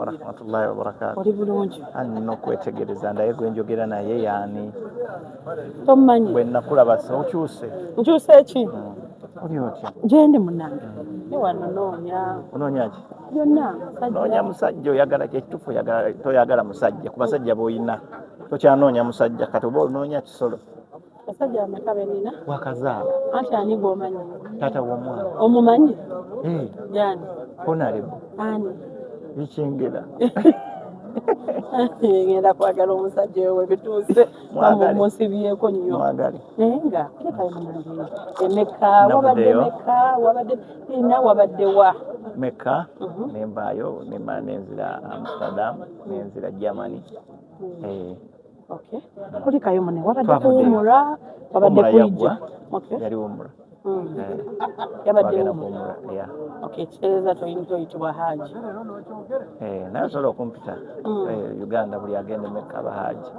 wa rahmatullahi wa barakatuh. Oli bulungi. Nina okwetegereza ndaye gwe njogera naye yaani. Tommanyi. Bwe nakulaba okyuse. Nkyuse ki? Oli otya? Gyendi munnange. Ne wano noonya. Onoonya ki? Byonna. Noonya musajja oyagala kyekituufu toyagala musajja. Ku basajja b'olina tokyanoonya musajja kati oba onoonya kisolo. Basajja ameka be nina? Wakazaala. Anti ani gw'omanyi? Taata w'omwana. Omumanyi? Jani? Honorable. Ani? Bikyengera. Ngenda kwagala omusajja we bituuse musibyeko nnyo naye nga teekayo munange emeka wabadde wa meka nembaayo nemala nenzira Amsterdam nenzira Germany. Kulikayo mune wabadde kuwumula wabadde kuyijja yali wumula yabadde wumula ekitereeza toyitibwa Haji naye osobola okumpita Uganda buli agenda meka abahaji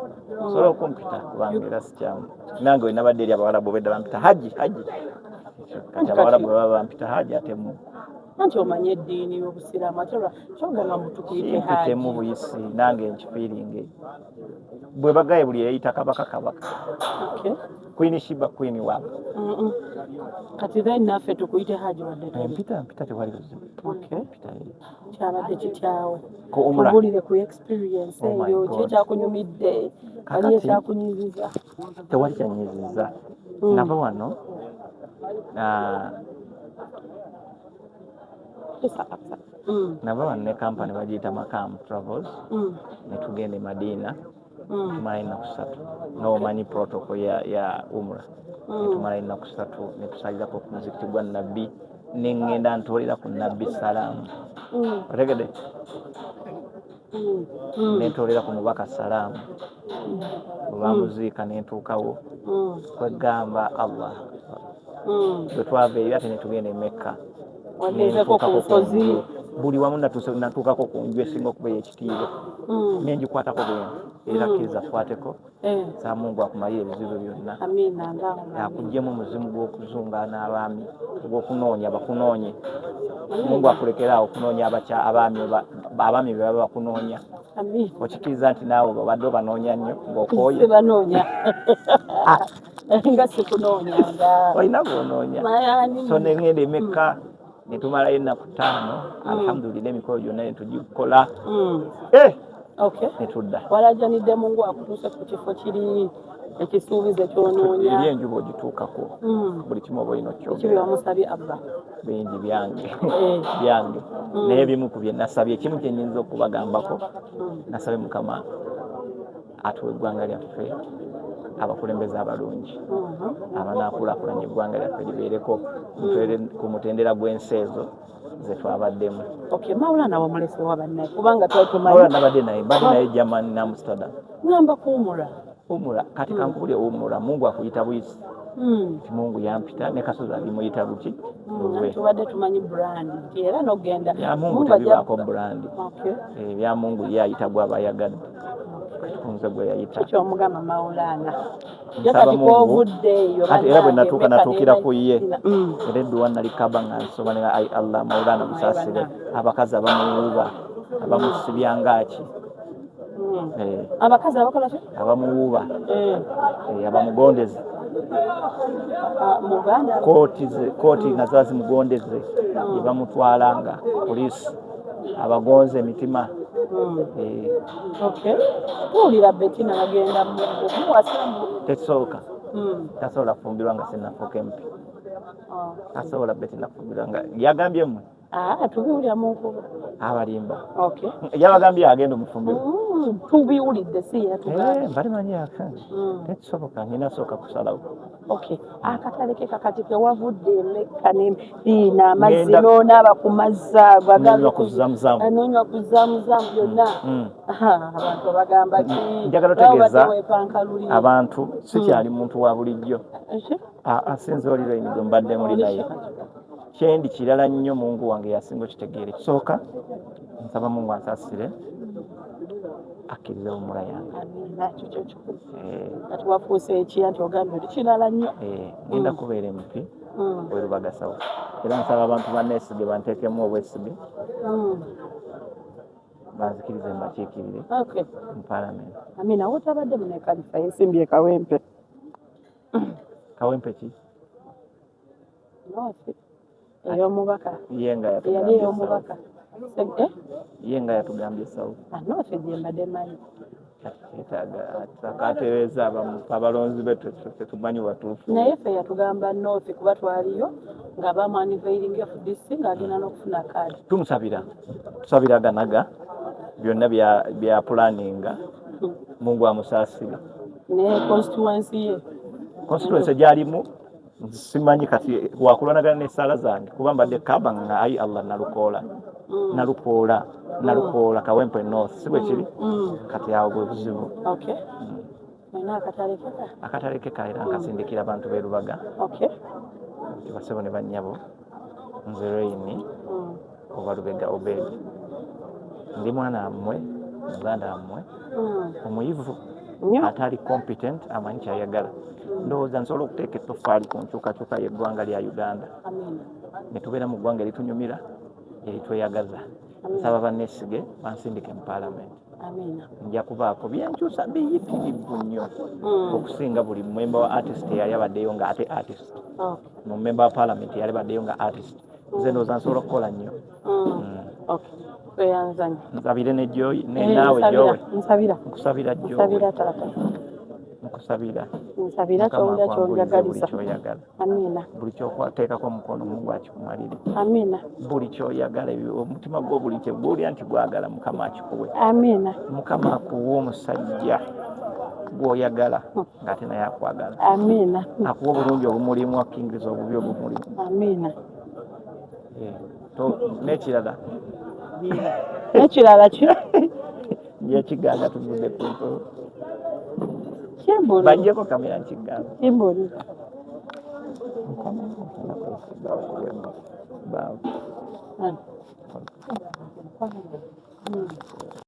osobola okumpita kubanga era sikyamu nange we nabadde eri abawalabu bedda bampita Haji kati abawalabu baba bampita Haji atemu anti omanye eddiini y'obusiraamu ate kyogamba mutukuyite Haji temu buyisi nange nkifiiringe bwe bagaye buli yayita kabaka Queen Shiba Queen wabo kati then naffe tukuyite Haji wadde mpita tewali buzibu kyabadde kityawe kuumula tubulire ku experience eyo kyekyakunyumidde ali ekyakunyiziza tewali kyanyiziza nava wano ne kampani bagiyita Makam Travels netugenda e Madina tumala ennaku 3 n'omanyi protocol ya umra netumala ennaku 3 netusalirako ku muzikiti gwa nabbi nengenda ntolera ku nabbi salaamu otegedde nentolera ku mubaka salaamu bwebamuziika nentuukawo kwegamba Allah bwe twava eyo ate netugenda e Mecca buli wamu natuukako ku nju esinga okuba ey'ekitiibwa nengikwatako bwenti era kkiriza kwateko saa Mungu akumalire ebizibu byonna akuggyemu omuzimu gw'okuzunga n'abaami ogw'okunoonya bakunoonye Mungu akulekera awo okunoonya abaami be baba bakunoonya okikiriza nti naawe babadde obanoonya nnyo ng'okooye nga sikunoonyanga olina bw'onoonya so nengenda e Mecca netumalayo ennaku 5 alhamdulillah emikolo gyonna netugikola netudda walajanidde Mungu akutuuse ku kifo kiri ekisuubizo ekyonoonya eri enjuba ogituukako buli kimu oba olina okyowamusabye Abba bingi byange naye ebimu ku bye nasabye ekimu kyenyinza okubagambako nasabye Mukama atuwa eggwanga lyaffe abakulembeze abalungi abanaakulaakulanya eggwanga lyaffe libeereko ku mutendera gw'ensi ezo zetwabaddemu Maulana wamulese wa bannaye kubanga twatumanyi Maulana badde naye Germany na Amsterdam ngamba kuwumula kati kankubule wumula Mungu akuyita buyisi nti Mungu yampita ne Kasozi alimuyita luki tubadde tumanyi brand era n'ogenda ya Mungu tebibaako brand ebya Mungu yayita gwabayagadde kunze gwe yayita ekyomugamba Maulana nsaba Mungu ati era bwe natuuka natuukira ku ye era edduwa nalikaba nga nsoma ne ai Allah Maulana musaasire abakazi abamuwuuba abamusibya ngaaki abakazi abakola ki abamuwuuba abamugondeze kooti nga ziba zimugondeze ne bamutwalanga poliisi abagonze emitima tuwulira Bettina agenda tekisoboka tasobola kufumbirwa nga sinnafuuka empi tasobola Bettina kufumbirwa nga yagambye mmwe tubiwulira mu nkuba abalimba yabagambye agenda omufumbirwa tubiwulidde balimanyi tekisoboka nina sooka kusalawo akatale ke kakati kewavudde Mecca n'Emadiina amazzi n'onaaba ku mazzi ago anonywa ku zaamuzamu byonna abantu bagamba ki njagala otegeeza abantu sikyali muntu wa bulijjo asinze oliro emigo mbadde muli naye kyendi kirala nnyo Mungu wange yasinga okitegeere kisooka nsaba Mungu ansaasire akkirize omula yange kati wafuuse eki anti ogambye oli kirala nnyo ngenda kubeera empi werubagasawo era nsaba abantu banneesige banteekemu obwesige banzikirize mbakiikirire mu paalamenti. Amina. Wotabadde mu ekkanisa yesimbye Kawempe? Kawempe ki? Noosi ey'omubaka. Yali ey'omubaka. Ye nga yatugambye sawo. Noosi gye mbadde manyi. Akatereeza abalonzi betu tetumanyi watuufu. Naye ffe yatugamba Noosi kuba twaliyo nga bamaniveiringa FDC ng'agenda n'okufuna kaadi. Tusabira ganaga byonna bya pulaninga Mungu amusaasire. Ne constituency gyalimu simanyi kati wakulwanagana n'essaala zange kuba mbadde kaba nga ayi Allah nalukoola Kawempe North si bwe kiri kati awo bwe buzibu. Akatale ke kaera nkasindikira abantu b'e Lubaga basebo ne bannyabo nze Raini oba Lubega Obedi ndi mwana mmwe muganda mmwe omuyivu atali competent amanyi kyayagala. Ndowooza nsobola okuteeka ettoffaali ku nkyukakyuka y'eggwanga lya Uganda ne tubeera mu ggwanga eritunyumira eritweyagaza. Nsaba banneesige bansindike mu paalamenti. Nja kubaako byenkyusa biyitirivu nnyo okusinga buli memba wa artist eyali abaddeyo nga ate artist, mu memba wa paalamenti eyali abaddeyo nga artist. Nze ndowooza nsobola okukola nnyo. Nsabire ne Joy naawe Joy. Nkusabira Joy. Nsabira ky'onjagalisa. Buli ky'oteekako omukono Mungu akikumalire. Buli ky'oyagala omutima gwo buli ky'ogulya nti gwagala Mukama akikuwe. Mukama akuwa omusajja gw'oyagala ng'ate naye akwagala. Akuwa obulungi obumulimu akkingiriza obubi obumulimu. N'ekirala ki? Yekigaga tuvudde ku ntolo. Bajjeko kamera nkigamba.